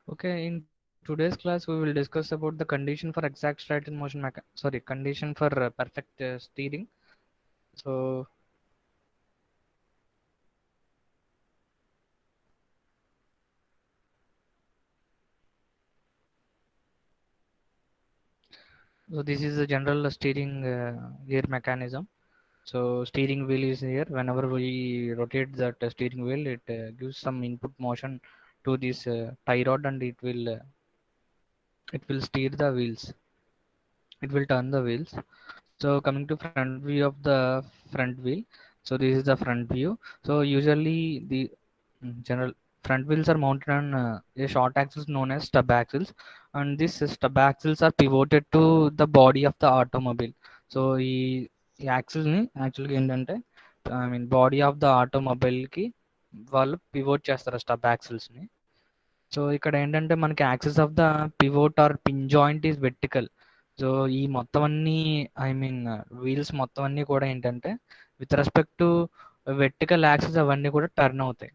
Okay, in today's class we will discuss about the condition for exact straight in motion condition for perfect steering. So, so this is the general steering gear mechanism. So steering wheel is here. Whenever we rotate that steering wheel, it gives some input motion to this tie rod, and it will steer the wheels. It will turn the wheels. So coming to front view of the front wheel. So this is the front view. So usually the general front wheels are mounted on a short axis known as stub axles, and these stub axles are pivoted to the body of the automobile. So ఈ axis ని యాక్చువల్గా ఏంటంటే body of the automobile కి వాళ్ళు pivot చేస్తారు stub axles ని. So ఇక్కడ ఏంటంటే మనకి axis of the pivot or pin joint is vertical. So ఈ మొత్తం అన్ని వీల్స్ మొత్తం అన్ని కూడా ఏంటంటే with respect to vertical axis అవన్నీ కూడా టర్న్ అవుతాయి.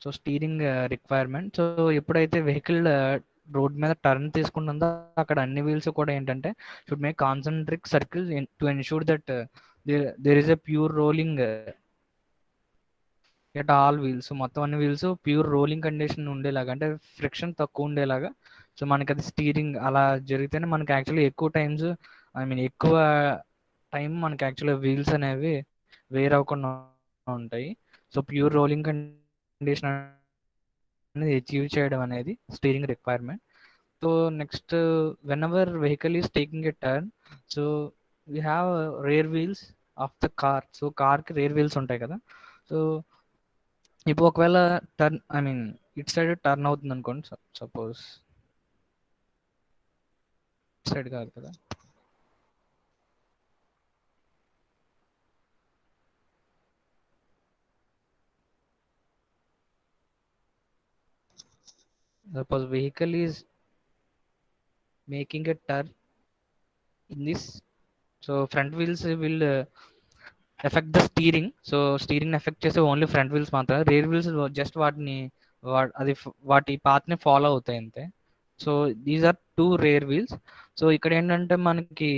So steering requirement. సో ఎప్పుడైతే వెహికల్ రోడ్ మీద టర్న్ తీసుకుంటుందో అక్కడ అన్ని వీల్స్ కూడా ఏంటంటే should make concentric circle to ensure that there is a pure rolling at all wheels. మొత్తం అన్ని వీల్స్ ప్యూర్ రోలింగ్ కండిషన్ ఉండేలాగా, అంటే ఫ్రిక్షన్ తక్కువ ఉండేలాగా. సో మనకి అది స్టీరింగ్ అలా జరిగితేనే మనకి యాక్చువల్లీ ఎక్కువ టైమ్స్ ఎక్కువ టైం మనకి యాక్చువల్గా వీల్స్ అనేవి వేర్ అవ్వకుండా ఉంటాయి. సో ప్యూర్ రోలింగ్ కండిషన్ అనేది అచీవ్ చేయడం అనేది steering requirement. So next, when ever vehicle is taking a turn, so we have rare wheels of the car. So కార్కి రేర్ వీల్స్ ఉంటాయి కదా. సో ఇప్పుడు ఒకవేళ టర్న్ ఇట్ సైడ్ టర్న్ అవుతుంది అనుకోండి, సపోజ్ సైడ్ కాదు కదా, suppose vehicle is making a turn in this. So front wheels will effect the steering. So steering effect చేసే ఓన్లీ ఫ్రంట్ వీల్స్ మాత్రమే. రేర్ వీల్స్ జస్ట్ వాటి path ని follow అవుతాయి అంతే. So these are two rear wheels. So ఇక్కడ ఏంటంటే మనకి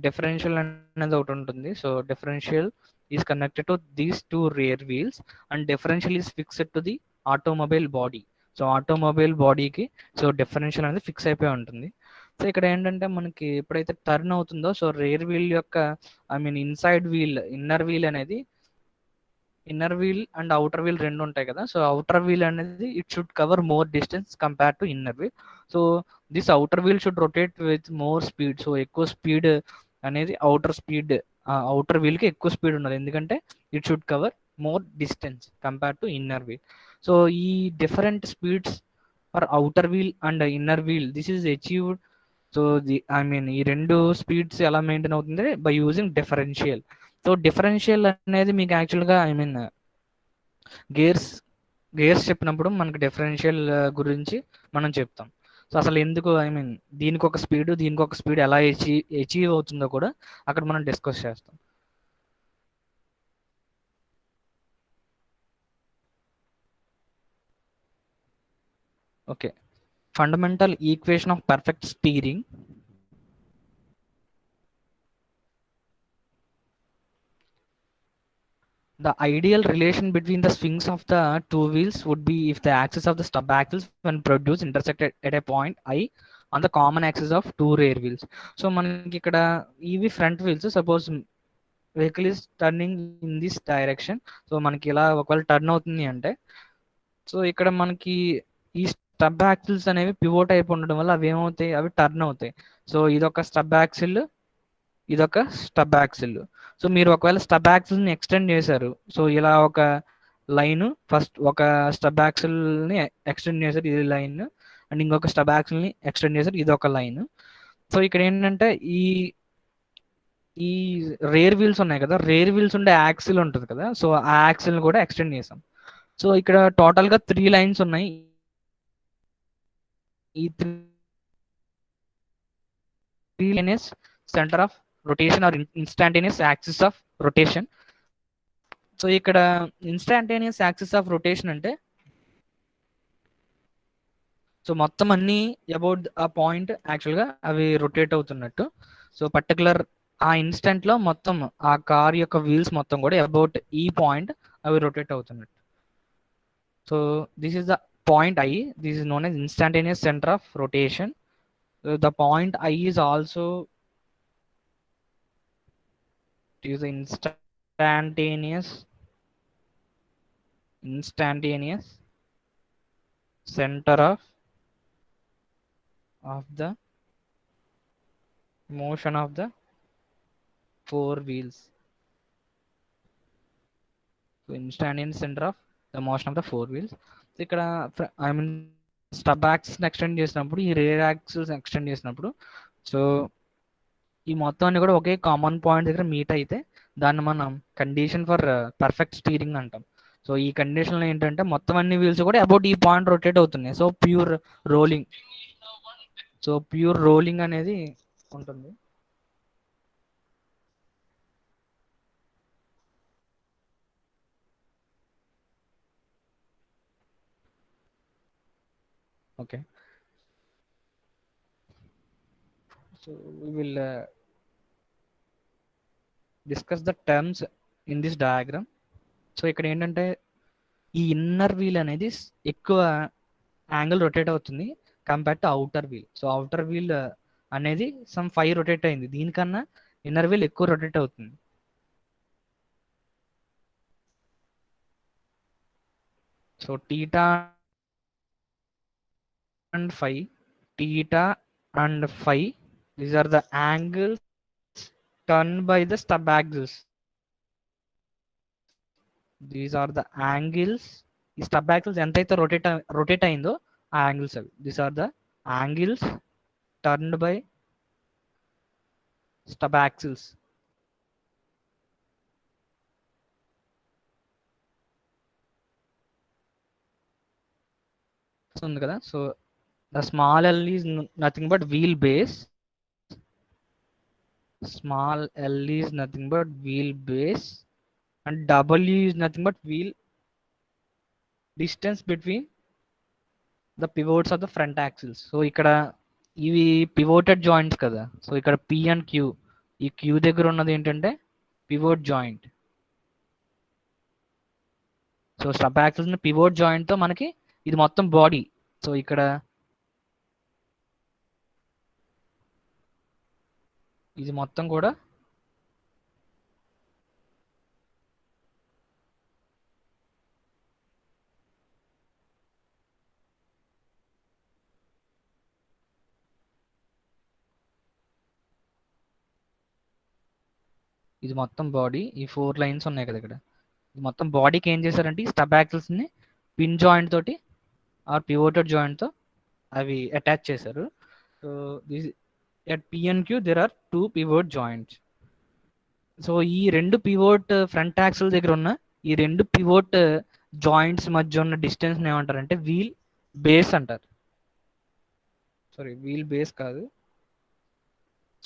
differential అనేది ఒకటి ఉంటుంది. So differential is connected to these two rear wheels, and differential is fixed to the automobile body. So automobile బాడీకి సో డిఫరెన్షియల్ అనేది ఫిక్స్ అయిపోయి ఉంటుంది. సో ఇక్కడ ఏంటంటే మనకి ఎప్పుడైతే టర్న్ అవుతుందో, సో రేర్ వీల్ యొక్క inside wheel, inner wheel and outer wheel రెండు ఉంటాయి కదా. సో అవుటర్ వీల్ అనేది it should cover more distance compare to inner wheel. So this outer wheel should rotate with more speed. So ఎక్కువ speed అనేది outer wheel కి ఎక్కువ speed ఉన్నది, ఎందుకంటే it should cover more distance compare to inner wheel. So ఈ different speeds for outer wheel and inner wheel, this is achieved. So ఈ రెండు speeds ఎలా మెయింటైన్ అవుతుంది by using differential. So differential అనేది మీకు యాక్చువల్గా గేర్స్ గేర్స్ చెప్పినప్పుడు మనకి డిఫరెన్షియల్ గురించి మనం చెప్తాం. సో అసలు ఎందుకు దీనికి ఒక స్పీడ్ ఎలా అచీవ్ అవుతుందో కూడా అక్కడ మనం డిస్కస్ చేస్తాం. Okay, fundamental equation of perfect steering. The ideal relation between the swings of the two wheels would be if the axis of the stub axles when produced intersected at a point I on the common axis of two rear wheels. So మనకి ఇక్కడ ఇవి front wheels. Suppose vehicle is turning in this direction. So మనకి ఇలా ఒకవేళ turn అవుతుంది అంటే, so ఇక్కడ మనకి ఈ స్టబ్ యాక్సిల్స్ అనేవి పివోట్ అయిపోయి ఉండడం వల్ల అవి ఏమవుతాయి, అవి టర్న్ అవుతాయి. సో ఇదొక స్టబ్ యాక్సిల్, ఇదొక స్టబ్ యాక్సిల్. సో మీరు ఒకవేళ స్టబ్ యాక్సిల్ ని ఎక్స్టెండ్ చేశారు, సో ఇలా ఒక లైన్, ఫస్ట్ ఒక స్టబ్ యాక్సిల్ ని ఎక్స్టెండ్ చేశారు, ఇది లైన్, అండ్ ఇంకొక స్టబ్ యాక్సిల్ ని ఎక్స్టెండ్ చేశారు, ఇది ఒక లైన్. సో ఇక్కడ ఏంటంటే ఈ ఈ రేర్ వీల్స్ ఉన్నాయి కదా, రేర్ వీల్స్ ఉండే యాక్సిల్ ఉంటుంది కదా, సో ఆ యాక్సిల్ ని కూడా ఎక్స్టెండ్ చేసాం. సో ఇక్కడ టోటల్ గా 3 లైన్స్ ఉన్నాయి. ఈ 3 lines centre of rotation or instantaneous axis of rotation. So ఇక్కడ ఇన్స్టాంటేనియస్ యాక్సిస్ ఆఫ్ రొటేషన్ అంటే సో మొత్తం అన్ని అబౌట్ ఆ పాయింట్ యాక్చువల్గా అవి రొటేట్ అవుతున్నట్టు. సో పర్టికులర్ ఆ ఇన్స్టెంట్ లో మొత్తం ఆ కార్ యొక్క వీల్స్ మొత్తం కూడా అబౌట్ ఈ పాయింట్ అవి రొటేట్ అవుతున్నట్టు. So this is the point I. This is known as instantaneous center of rotation. The point I is also is instantaneous center of the motion of the four wheels. So instantaneous center of the motion of the four wheels. So ఇక్కడ I mean stub axis extend చేసినప్పుడు, ఈ rare axis extend చేసినప్పుడు, so ఈ మొత్తాన్ని కూడా ఒకే common point దగ్గర meet అయితే దాన్ని మనం కండిషన్ ఫర్ పర్ఫెక్ట్ స్టీరింగ్ అంటాం. సో ఈ కండిషన్లో ఏంటంటే మొత్తం అన్ని వీల్స్ కూడా అబౌట్ ఈ పాయింట్ రొటేట్ అవుతున్నాయి. So pure rolling. So pure rolling అనేది ఉంటుంది. Okay, so we will discuss the terms in this diagram. So ఇక్కడ ఏంటంటే ఈ ఇన్నర్ వీల్ అనేది ఎక్కువ యాంగిల్ రొటేట్ అవుతుంది compare to outer wheel. So outer wheel అనేది సమ్ 5 రొటేట్ అయింది, దీనికన్నా ఇన్నర్ వీల్ ఎక్కువ రొటేట్ అవుతుంది. So theta and phi, theta and phi, these are the angles turned by the stub axis. These are the angles. ఈ stub axis ఎంతైతే rotate అయిందో ఆ angles అవి. These are the angles turned by stub axles. ఉంది కదా. So the small l is nothing but wheel base. Small l is nothing but wheel base, and w is nothing but wheel distance between the pivots of the front axles. So ఇక్కడ ఇవి pivoted joints కదా. So ఇక్కడ p and q, ఈ q దగ్గర ఉన్నది ఏంటంటే pivot joint. So stub axles pivot joint తో మనకి ఇది మొత్తం బాడీ. సో ఇక్కడ ఇది మొత్తం కూడా ఇది మొత్తం బాడీ. ఈ 4 లైన్స్ ఉన్నాయి కదా ఇక్కడ. ఇది మొత్తం బాడీకి ఏం చేశారంటే ఈ స్టబ్ యాక్సిల్స్ ని పిన్ జాయింట్ తోటి ఆర్ పివోటెడ్ జాయింట్ తో అవి అటాచ్ చేశారు. So this at p and q there are 2 pivot joints. So ఈ రెండు పివోట్ ఫ్రంట్ యాక్సిల్ దగ్గర ఉన్న ఈ రెండు పివోట్ జాయింట్స్ మధ్య ఉన్న డిస్టెన్స్ ఏమంటారంటే వీల్ బేస్ అంటారు. సారీ, వీల్ బేస్ కాదు.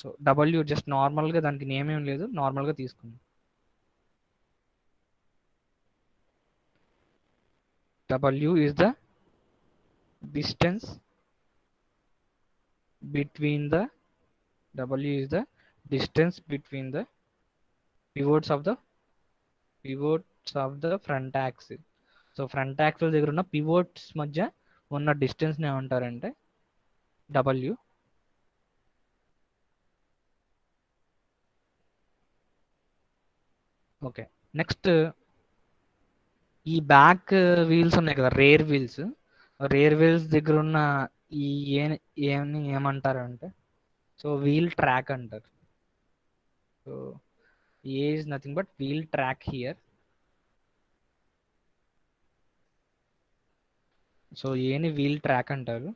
సో డబ్ల్యూ జస్ట్ నార్మల్ గా, దానికి నేమ్ ఏం లేదు, నార్మల్ గా తీసుకున్నాం. W is the distance between the W is the distance between the pivots of the front axle. So front axle దగ్గర ఉన్న పివోట్స్ మధ్య ఉన్న డిస్టెన్స్ ఏమంటారంటే W. ఓకే, నెక్స్ట్ ఈ బ్యాక్ వీల్స్ ఉన్నాయి కదా, రేర్ వీల్స్. రేర్ వీల్స్ దగ్గర ఉన్న ఈ ఏమంటారు అంటే సో వీల్ ట్రాక్ అంటారు. So A is nothing but wheel track here. So ఏని వీల్ ట్రాక్ అంటారు.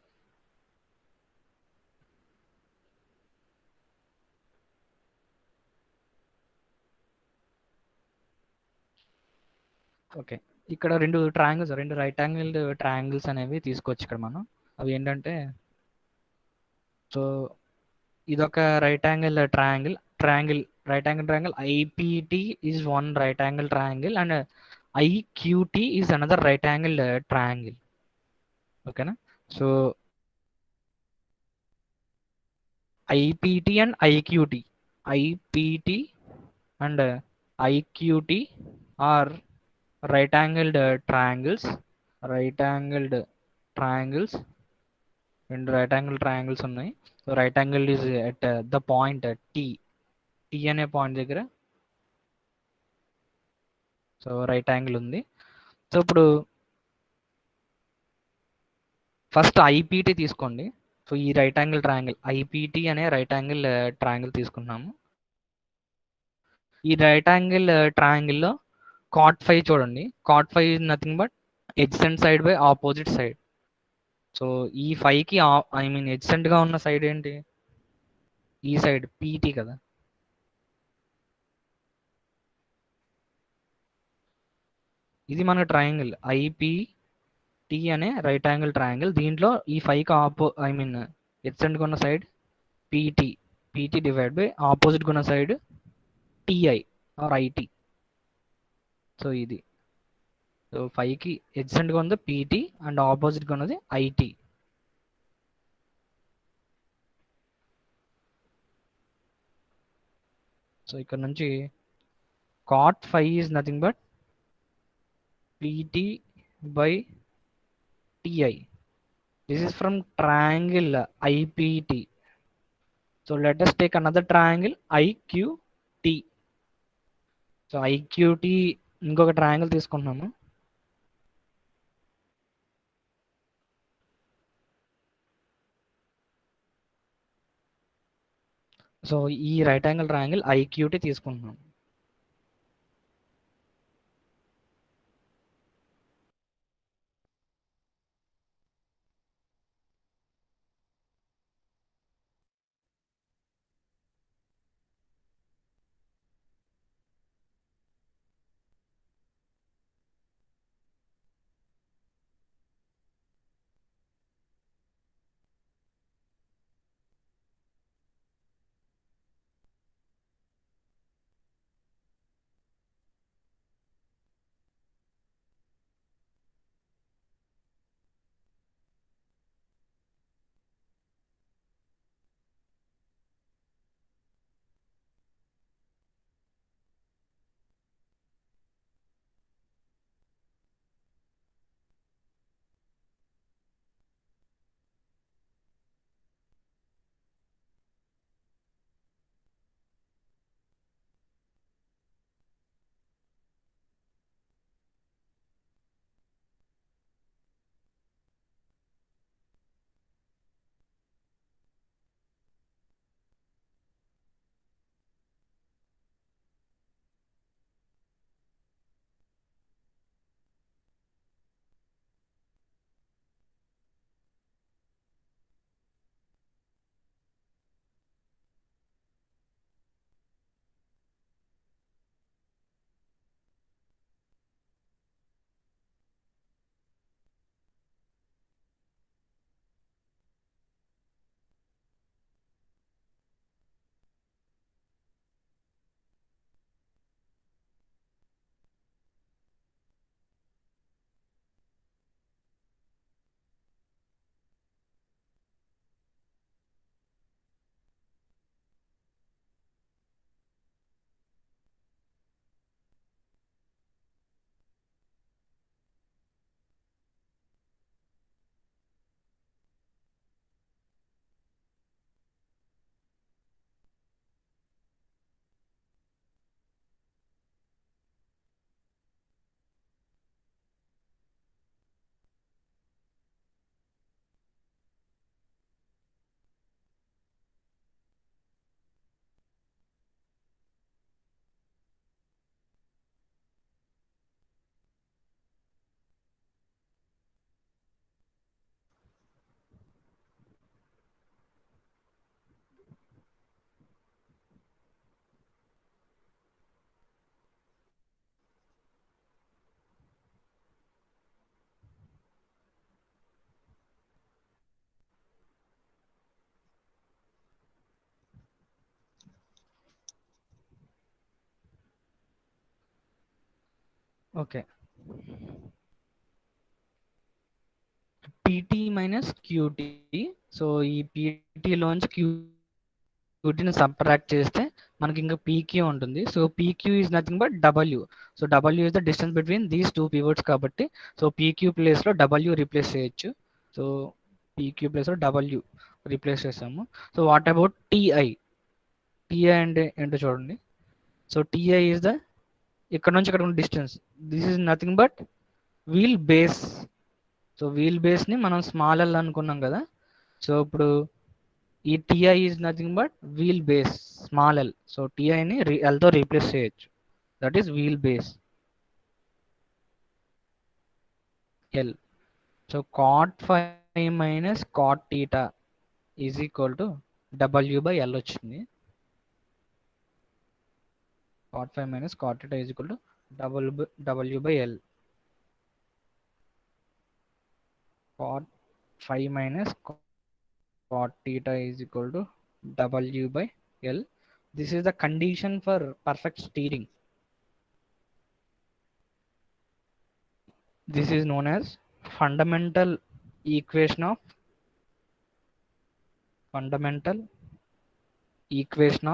ఓకే, ఇక్కడ రెండు రైట్ యాంగిల్ ట్రయాంగిల్స్ అనేవి తీసుకోవచ్చు ఇక్కడ మనం. అవి ఏంటంటే సో ఇదొక right angle triangle IPT is one right angle triangle and IQT is another right angle triangle. ఓకేనా. So IPT and IQT. IPT and IQT are right angled triangles. Right angled triangles and right angle triangles ఉన్నాయి. So right angle is at the point T అనే point దగ్గర so right angle ఉంది. So ఇప్పుడు first IPT తీసుకోండి. So ఈ right angle triangle IPT అనే right angle triangle తీసుకున్నాము. ఈ రైట్ యాంగిల్ ట్రయాంగిల్లో cot 5 చూడండి. cot 5 is nothing but ఎడ్జెంట్ side by opposite side. So ఈ 5కి ఐ మీన్ ఎడ్జెంట్ గా ఉన్న సైడ్ ఏంటి? ఈ సైడ్ పీటీ కదా. ఇది మన ట్రయాంగిల్ ఐపీటీ అనే రైట్ యాంగిల్ ట్రయాంగిల్. దీంట్లో ఈ 5కి ఐ మీన్ ఎడ్జెంట్ గా ఉన్న side PT. PT divide by opposite గా ఉన్న side TI or IT. So ఇది సో 5కి ఎడ్జెంట్గా ఉంది పీటీ అండ్ ఆపోజిట్గా ఉన్నది ఐటీ. సో ఇక్కడ నుంచి cot 5 is nothing but PT by TI. This is from triangle IPT. So let us take another triangle IQT. So IQT ఇంకొక triangle తీసుకుంటున్నాము. So ఈ రైట్ యాంగిల్ ట్రయాంగిల్ ఐక్యూటీ తీసుకుంటున్నాం. Okay, PT minus QT. So ఈ పీటీలోంచి cutie వీటిని subtract చేస్తే మనకి ఇంకా పీక్యూ ఉంటుంది. So PQ is nothing but W. So W is the distance between these two pivots కాబట్టి సో పీక్యూ ప్లేస్లో డబ్ల్యూ రీప్లేస్ చేయొచ్చు. సో పీక్యూ ప్లేస్లో డబ్ల్యూ రీప్లేస్ చేసాము. So what about TI? TI అంటే ఏంటో చూడండి. సో టీఐ ఈజ్ ద ఇక్కడ నుంచి ఇక్కడ ఉన్న distance. This is nothing but wheel base. So wheel బేస్ని మనం స్మాల్ ఎల్ అనుకున్నాం కదా. సో ఇప్పుడు ఈ TI is nothing but wheel base small L. So టీఐని ఎల్తో రీప్లేస్ చేయొచ్చు. That is wheel base L. So cot 5 minus cot theta is equal to W by L వచ్చింది. Cot 5 minus cot theta is equal to W by L. Cot 5 minus cot theta is equal to W by L. This is the condition for perfect steering. This is known as fundamental equation of fundamental equation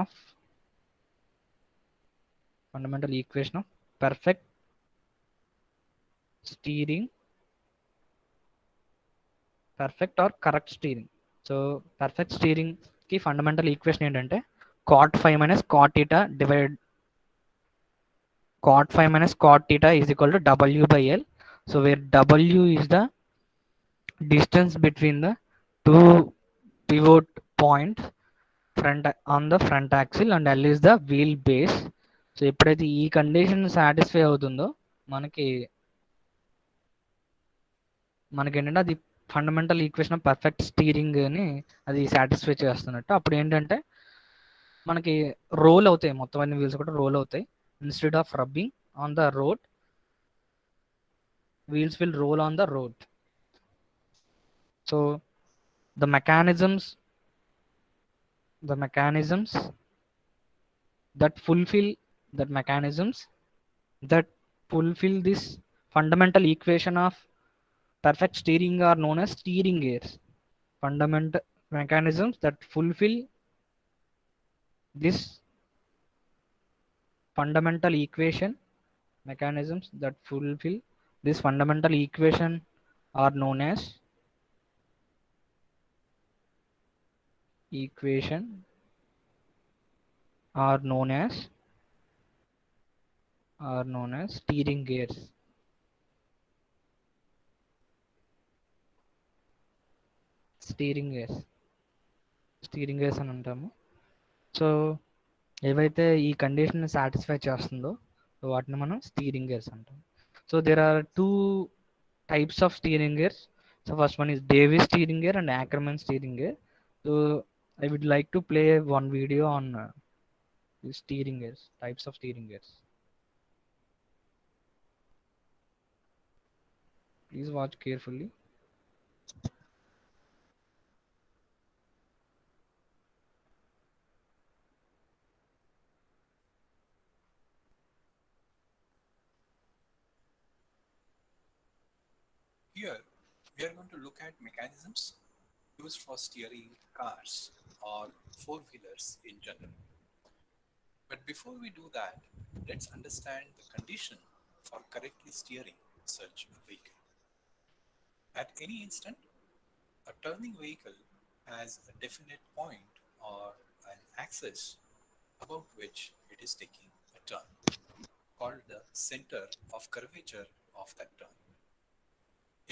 of perfect steering, perfect or correct steering. So perfect steering కి fundamental equation ఏంటంటే cot 5 minus cot theta divided cot 5 minus cot theta is equal to W by L. So where W is the distance between the two pivot points front on the front axle and L is the wheel base. So ఎప్పుడైతే ఈ condition satisfy అవుతుందో మనకి ఏంటంటే అది fundamental equation of perfect steering అని అది satisfy చేస్తున్నట్టు. అప్పుడు ఏంటంటే మనకి రోల్ అవుతాయి, మొత్తం అన్ని వీల్స్ కూడా రోల్ అవుతాయి. Instead of rubbing on the road, wheels will roll on the road. So the mechanisms that fulfill this fundamental equation of perfect steering are known as steering gears. Fundamental mechanisms that fulfill this fundamental equation are known as steering gears. Steering gears అని అంటాము. So ఏవైతే ఈ condition satisfy చేస్తుందో వాటిని మనం steering gears అంటాం. So there are two types of steering gears. So first one is Davis steering gear and Ackerman steering gear. So I would like to play one video on steering gears, types of steering gears. Please watch carefully. Here, we are going to look at mechanisms used for steering cars or four-wheelers in general. But before we do that, let's understand the condition for correctly steering such a vehicle. At any instant, a turning vehicle has a definite point or an axis about which it is taking a turn, called the center of curvature of that turn.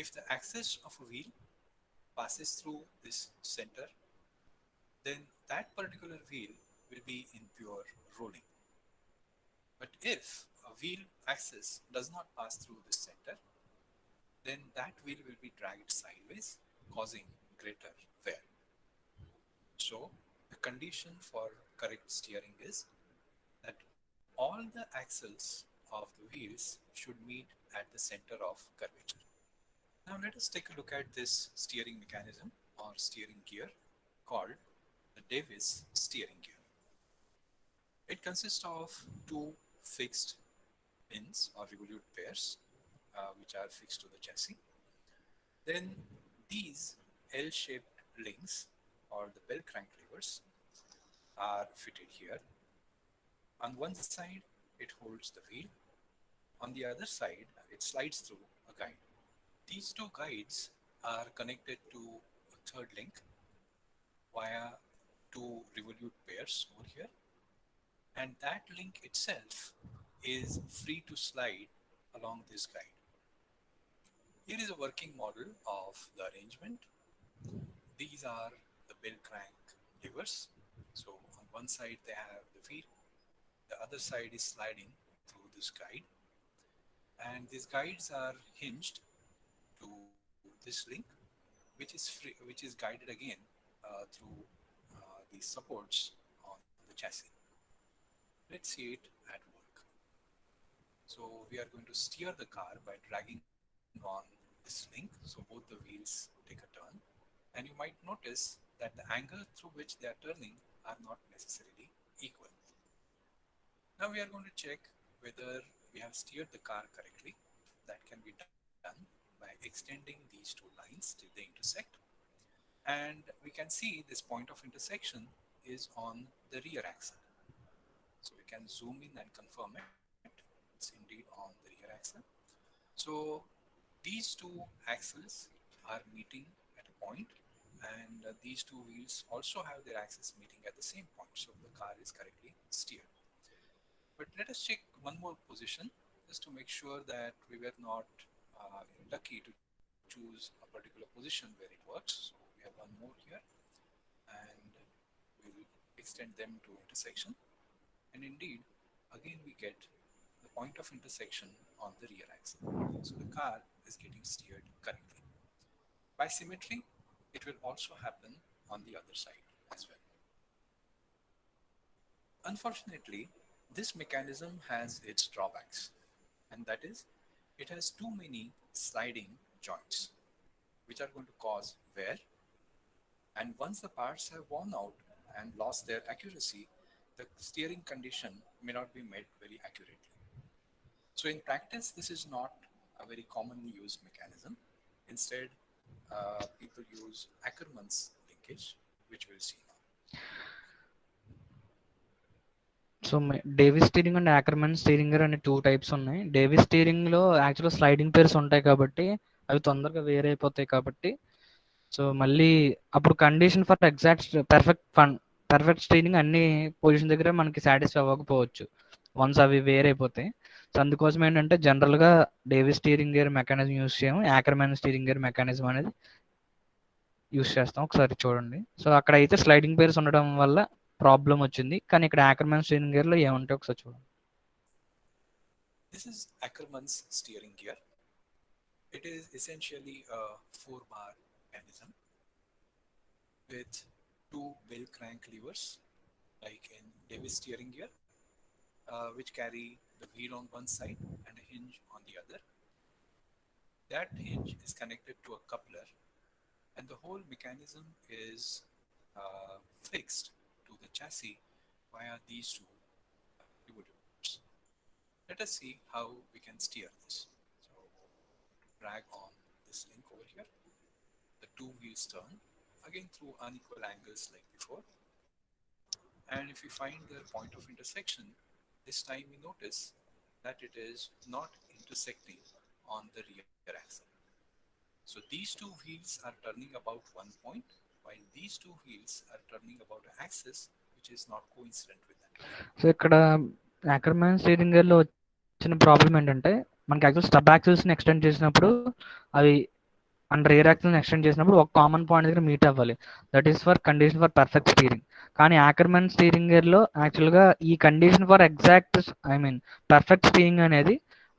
If the axis of a wheel passes through this center, then that particular wheel will be in pure rolling. But if a wheel axis does not pass through this center, then that wheel will be dragged sideways, causing greater wear. So the condition for correct steering is that all the axles of the wheels should meet at the center of curvature. Now let us take a look at this steering mechanism or steering gear called the Davis steering gear. It consists of two fixed pins or revolute pairs which are fixed to the chassis. Then these L-shaped links or the bell crank levers are fitted here. On one side, it holds the wheel. On the other side, it slides through a guide. These two guides are connected to a third link via two revolute pairs over here, and that link itself is free to slide along this guide. Here is a working model of the arrangement. These are the bell crank levers. So on one side they have the wheel, the other side is sliding through this guide, and these guides are hinged to this link, which is free, which is guided again through these supports on the chassis. Let's see it at work. So we are going to steer the car by dragging on this link. So both the wheels take a turn. And you might notice that the angle through which they are turning are not necessarily equal. Now we are going to check whether we have steered the car correctly. That can be done by extending these two lines till they intersect. And we can see this point of intersection is on the rear axle. So we can zoom in and confirm it. It's indeed on the rear axle. So these two axles are meeting at a point, and these two wheels also have their axes meeting at the same point. So the car is correctly steered. But let us check one more position just to make sure that we were not lucky to choose a particular position where it works. So we have one more here, and we'll extend them to intersection. And indeed, again we get the point of intersection on the rear axle. So the car is getting steered correctly. By symmetry, it will also happen on the other side as well. Unfortunately, this mechanism has its drawbacks, and that is it has too many sliding joints, which are going to cause wear. And once the parts have worn out and lost their accuracy, the steering condition may not be met very accurately. So in practice, this is not a very commonly used mechanism. Instead, people use Ackermann's linkage, which we'll see now. So Davis steering and Ackermann steering అనే 2 types ఉన్నాయి. Davis steering లో యాక్చువల్గా sliding pairs ఉంటాయి కాబట్టి అవి తొందరగా వేరే అయిపోతాయి కాబట్టి సో మళ్ళీ అప్పుడు condition for exact perfect steering అన్ని పొజిషన్ దగ్గర మనకి సాటిస్ఫై అవ్వకపోవచ్చు వన్స్ అవి వేరే అయిపోతాయి. సో అందుకోసం ఏంటంటే జనరల్గా Davis steering gear mechanism use చేయము, యాకర్మన్ స్టీరింగ్ గేర్ మెకానిజం అనేది యూస్ చేస్తాం. ఒకసారి చూడండి. సో అక్కడ అయితే స్లైడింగ్ పేర్స్ ఉండడం వల్ల ప్రాబ్లం వచ్చింది, కానీ ఇక్కడ యాకర్మన్ స్టీరింగ్ గేర్ లో ఏముంటాయి ఒకసారి చూడండి. This is Ackermann's steering gear. It is essentially a 4-bar mechanism with 2 bell crank levers, like in Davis steering gear, which carry the wheel on one side and a hinge on the other. That hinge is connected to a coupler, and the whole mechanism is fixed to the chassis via these two pivots. Let us see how we can steer this. So drag on this link over here. The two wheels turn again through unequal angles like before. And if we find the point of intersection, this time we notice that it is not intersecting on the rear axle. So these two wheels are turning about one point, while these two wheels are turning about an axis which is not coincident with that. So ఇక్కడ యాకర్మన్ steering gear లో వచ్చిన problem ఏంటంటే మనకి actual stub axles ని extend చేసినప్పుడు అవి and rear axle ని extend చేసినప్పుడు ఒక కామన్ పాయింట్ దగ్గర మీట్ అవ్వాలి. That is for condition for perfect steering. కానీ యాకర్మన్ స్టీరింగ్ గేర్ లో యాక్చువల్గా ఈ condition for exact perfect steering అనేది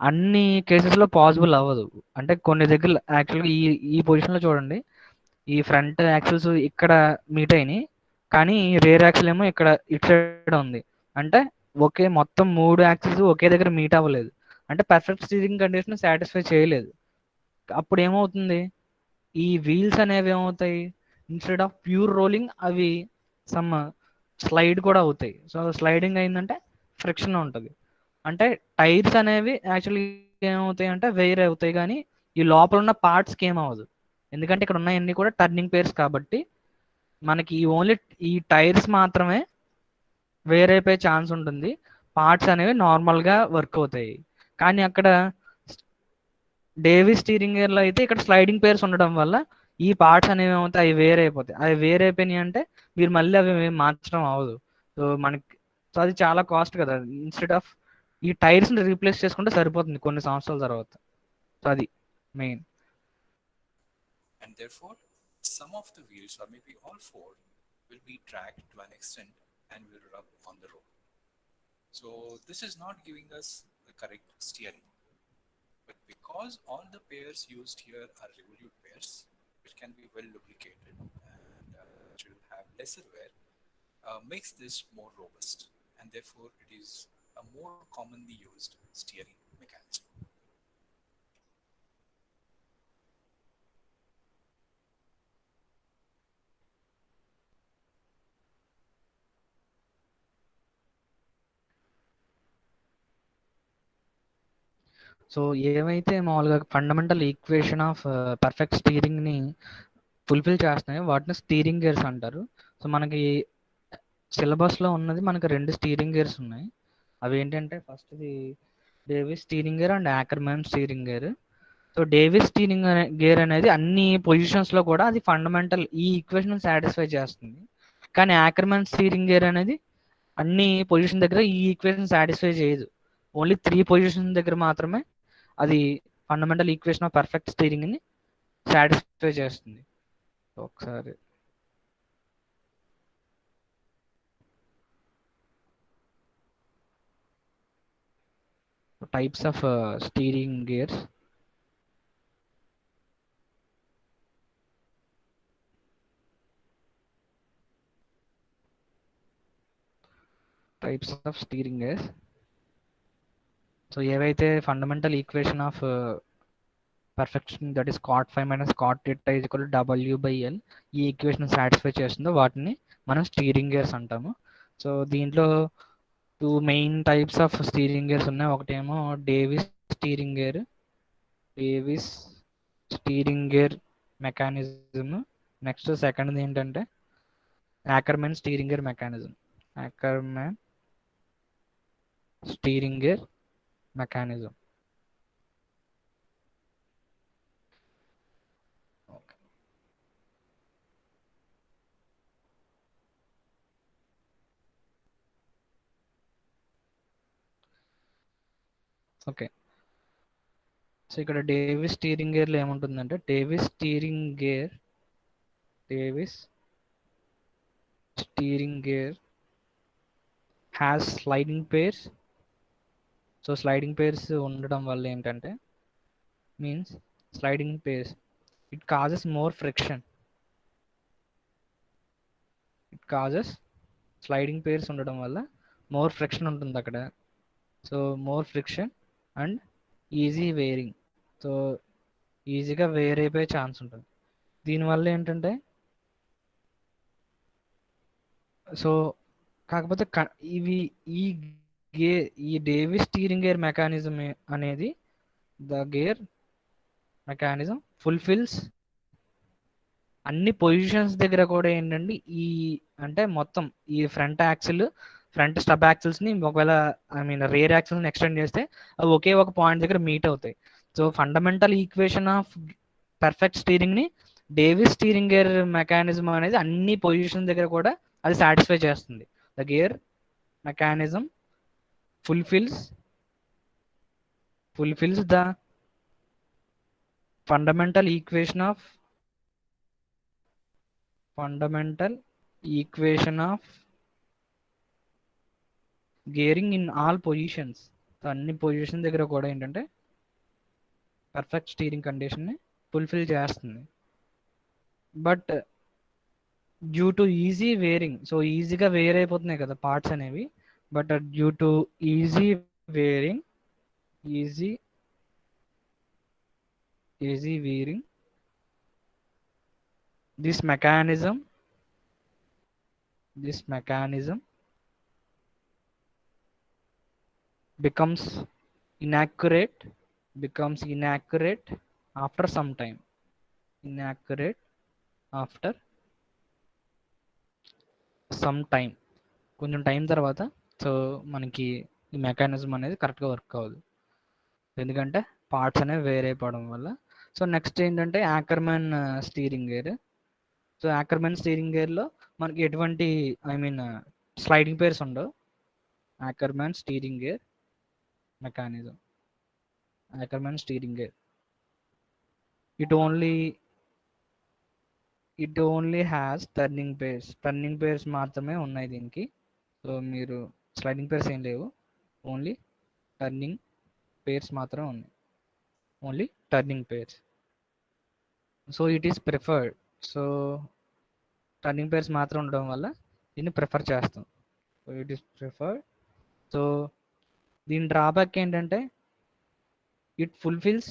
అన్ని కేసెస్ లో పాసిబుల్ అవ్వదు. అంటే కొన్ని దగ్గర యాక్చువల్గా ఈ పొజిషన్ లో చూడండి, ఈ ఫ్రంట్ యాక్సిల్స్ ఇక్కడ మీట్ అయినాయి, కానీ రేర్ యాక్సిల్ ఏమో ఇక్కడ ఇటు సైడ్ ఉంది. అంటే మొత్తం 3 యాక్సిల్స్ ఒకే దగ్గర మీట్ అవ్వలేదు, అంటే పర్ఫెక్ట్ స్టీరింగ్ కండిషన్ సాటిస్ఫై చేయలేదు. అప్పుడు ఏమవుతుంది, ఈ వీల్స్ అనేవి ఏమవుతాయి, ఇన్స్టెడ్ ఆఫ్ ప్యూర్ రోలింగ్ అవి సమ్ స్లైడ్ కూడా అవుతాయి. సో స్లైడింగ్ అయిందంటే ఫ్రిక్షన్ ఉంటుంది. అంటే టైర్స్ అనేవి యాక్చువల్లీ ఏమవుతాయి అంటే వేరే అవుతాయి, కానీ ఈ లోపల ఉన్న పార్ట్స్కి ఏమవ్వదు. ఎందుకంటే ఇక్కడ ఉన్నాయన్నీ కూడా టర్నింగ్ పేర్స్ కాబట్టి మనకి ఓన్లీ ఈ టైర్స్ మాత్రమే వేరైపోయే ఛాన్స్ ఉంటుంది. పార్ట్స్ అనేవి నార్మల్గా వర్క్ అవుతాయి. కానీ అక్కడ డేవిస్ స్టీరింగ్ గేర్లో అయితే ఇక్కడ స్లైడింగ్ పేర్స్ ఉండడం వల్ల ఈ పార్ట్స్ అనేవి ఏమవుతాయి, అవి వేరైపోతాయి. అవి వేరైపోయినాయి అంటే మీరు మళ్ళీ అవి ఏం మార్చడం అవ్వదు. సో మనకి సో అది చాలా కాస్ట్ కదా. ఇన్స్టెడ్ ఆఫ్ ఈ టైర్స్ని రీప్లేస్ చేసుకుంటే సరిపోతుంది కొన్ని సంవత్సరాల తర్వాత. సో అది main. And therefore, some of the wheels, or maybe all four, will be tracked to an extent and will rub on the road. So this is not giving us the correct steering. But because all the pairs used here are revolute pairs, which can be well lubricated and which will have lesser wear, makes this more robust, and therefore it is a more commonly used steering mechanism. So ఏవైతే మామూలుగా fundamental equation of perfect స్టీరింగ్ని fulfil చేస్తున్నాయో వాటిని steering gears అంటారు. So మనకి సిలబస్లో ఉన్నది మనకి 2 స్టీరింగ్ గేర్స్ ఉన్నాయి. అవి ఏంటంటే ఫస్ట్ది Davis steering gear and Ackermann steering gear. So Davis steering gear అనేది అన్ని పొజిషన్స్లో కూడా అది ఫండమెంటల్ ఈ ఈక్వేషన్ సాటిస్ఫై చేస్తుంది. కానీ యాకర్మ్యాన్ స్టీరింగ్ గేర్ అనేది అన్ని పొజిషన్ దగ్గర ఈ ఈక్వేషన్ సాటిస్ఫై చేయదు. ఓన్లీ 3 పొజిషన్ దగ్గర మాత్రమే అది ఫండమెంటల్ ఈక్వేషన్ ఆఫ్ పర్ఫెక్ట్ స్టీరింగ్ని సాటిస్ఫై చేస్తుంది. ఒకసారి types of steering gears. Types of steering gears. So ఏవైతే fundamental equation of perfection that is cot 5 minus cot theta is equal to W/L ఈ equation satisfy చేస్తుందో వాటిని మనం స్టీరింగ్ గేర్స్ అంటాము. So దీంట్లో 2 main types of steering gears ఉన్నాయి. ఒకటేమో Davis steering gear, Davis steering gear mechanism. Next సెకండ్ది ఏంటంటే Ackermann steering gear mechanism. Ackermann steering gear mechanism. Okay. So ఇక్కడ డేవిస్ స్టీరింగ్ గేర్లో ఏముంటుందంటే Davis steering gear has sliding pairs. So sliding pairs ఉండడం వల్ల ఏంటంటే means sliding pairs it causes more friction. Sliding pairs ఉండడం వల్ల మోర్ ఫ్రిక్షన్ ఉంటుంది అక్కడ. So more friction and easy wearing. So ఈజీగా వేర్ అయిపోయే ఛాన్స్ ఉంటుంది. దీనివల్ల ఏంటంటే సో కాకపోతే ఇవి ఈ ఈ డేవిస్ స్టీరింగ్ గేర్ మెకానిజం అనేది ద గేర్ మెకానిజం ఫుల్ఫిల్స్ అన్ని పొజిషన్స్ దగ్గర కూడా ఏంటంటే ఈ అంటే మొత్తం ఈ ఫ్రంట్ స్టబ్ యాక్సిల్స్ని ఒకవేళ రేర్ యాక్సిల్స్ని ఎక్స్టెండ్ చేస్తే అవి ఒకే ఒక పాయింట్ దగ్గర మీట్ అవుతాయి. So fundamental equation of perfect స్టీరింగ్ని డేవిస్ స్టీరింగ్ గేర్ మెకానిజం అనేది అన్ని పొజిషన్ దగ్గర కూడా అది సాటిస్ఫై చేస్తుంది. The gear mechanism fulfills the fundamental equation of gearing in all positions. So అన్ని పొజిషన్ దగ్గర కూడా ఏంటంటే పర్ఫెక్ట్ స్టీరింగ్ కండిషన్ని ఫుల్ఫిల్ చేస్తుంది. But due to easy wearing, so ఈజీగా వేర్ అయిపోతున్నాయి కదా పార్ట్స్ అనేవి. But due to easy wearing this mechanism becomes inaccurate after some time. కొంచెం టైం తర్వాత సో మనకి ఈ మెకానిజం అనేది కరెక్ట్గా వర్క్ అవ్వదు, ఎందుకంటే పార్ట్స్ అనేవి వేరే అయిపోవడం వల్ల. సో నెక్స్ట్ ఏంటంటే Ackermann steering gear. So Ackermann steering గేర్లో మనకి ఎటువంటి స్లైడింగ్ పేర్స్ ఉండవు. Ackermann steering gear mechanism, Ackermann steering gear, it only has turning pairs మాత్రమే ఉన్నాయి దీనికి. సో మీరు స్లైడింగ్ పేర్స్ ఏం లేవు, ఓన్లీ టర్నింగ్ పేర్స్ మాత్రమే ఉన్నాయి, only turning pairs. So it is preferred. So turning pairs మాత్రం ఉండడం వల్ల దీన్ని ప్రిఫర్ చేస్తాం. So it is preferred. So దీని డ్రాబ్యాక్ ఏంటంటే ఇట్ ఫుల్ఫిల్స్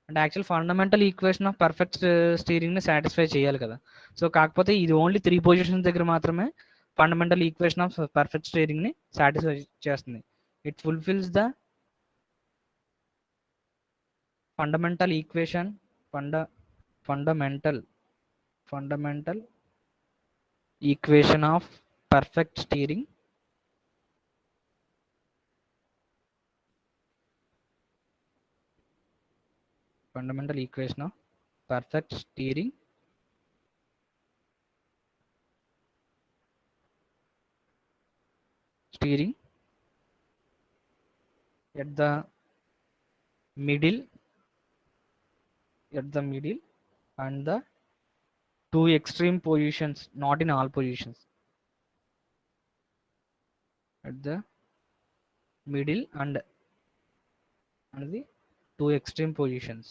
అంటే actual fundamental equation of perfect స్టీరింగ్ని సాటిస్ఫై చేయాలి కదా. సో కాకపోతే ఇది ఓన్లీ 3 పొజిషన్స్ దగ్గర మాత్రమే ఫండమెంటల్ ఈక్వేషన్ ఆఫ్ పర్ఫెక్ట్ స్టీరింగ్ని సాటిస్ఫై చేస్తుంది. It fulfils the fundamental equation fundamental equation of perfect steering fundamental equation of perfect steering at the middle and the 2 extreme positions, not in all positions, at the middle and the 2 extreme positions.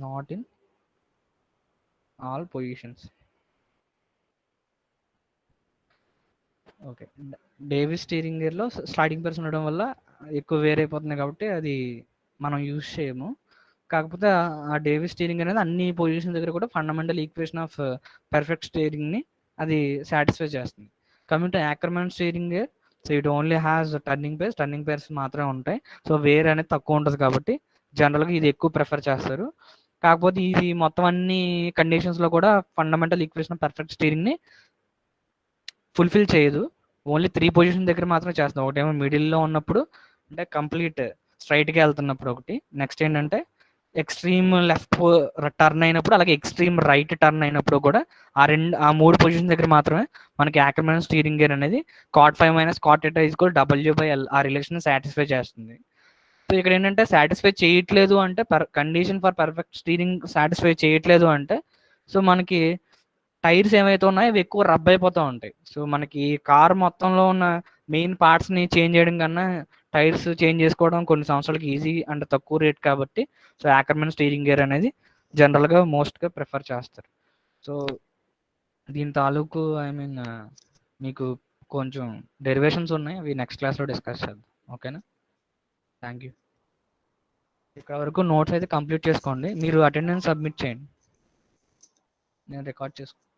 Not in all positions. Okay. Davis steering గేర్లో sliding pairs ఉండడం వల్ల ఎక్కువ వేరే అయిపోతుంది కాబట్టి అది మనం use చేయము. కాకపోతే ఆ డేవిస్ స్టీరింగ్ అనేది అన్ని పొజిషన్ దగ్గర కూడా ఫండమెంటల్ ఈక్వేషన్ ఆఫ్ పర్ఫెక్ట్ స్టీరింగ్ని అది సాటిస్ఫై చేస్తుంది. Coming to Ackermann steering gear, so it only has turning pairs మాత్రమే ఉంటాయి. సో వేర్ అనేది తక్కువ ఉంటుంది కాబట్టి జనరల్గా ఇది ఎక్కువ ప్రిఫర్ చేస్తారు. కాకపోతే ఇది మొత్తం అన్ని కండిషన్స్లో కూడా ఫండమెంటల్ ఈక్వేషన్ ఆఫ్ పర్ఫెక్ట్ స్టీరింగ్ని ఫుల్ఫిల్ చేయదు, ఓన్లీ 3 పొజిషన్ దగ్గర మాత్రమే చేస్తాం. ఒకటేమో మిడిల్లో ఉన్నప్పుడు అంటే కంప్లీట్ స్ట్రైట్గా వెళ్తున్నప్పుడు ఒకటి, నెక్స్ట్ ఏంటంటే ఎక్స్ట్రీమ్ లెఫ్ట్ టర్న్ అయినప్పుడు, అలాగే ఎక్స్ట్రీమ్ రైట్ టర్న్ అయినప్పుడు కూడా ఆ 3 పొజిషన్ దగ్గర మాత్రమే మనకి యాకర్మ్యాన్ స్టీరింగ్ గేర్ అనేది cot5 - cot θ = W/L ఆ రిలేషన్ సాటిస్ఫై చేస్తుంది. సో ఇక్కడ ఏంటంటే సాటిస్ఫై చేయట్లేదు అంటే condition for perfect steering satisfy చేయట్లేదు అంటే సో మనకి టైర్స్ ఏమైతే ఉన్నాయో అవి ఎక్కువ రబ్ అయిపోతూ ఉంటాయి. సో మనకి కార్ మొత్తంలో ఉన్న మెయిన్ పార్ట్స్ని చేంజ్ చేయడం కన్నా టైర్స్ చేంజ్ చేసుకోవడం కొన్ని సంవత్సరాలకి ఈజీ అండ్ తక్కువ రేట్ కాబట్టి సో యాకర్మ్యాన్ స్టీరింగ్ గేర్ అనేది జనరల్గా మోస్ట్గా ప్రిఫర్ చేస్తారు. సో దీని తాలూకు మీకు కొంచెం డెరివేషన్స్ ఉన్నాయి, అవి నెక్స్ట్ క్లాస్లో డిస్కస్ చేద్దాం. ఓకేనా? Thank you. ఇక్కడ వరకు నోట్స్ అయితే కంప్లీట్ చేసుకోండి. మీరు అటెండెన్స్ సబ్మిట్ చేయండి, నేను రికార్డ్ చేసుకుంటాను.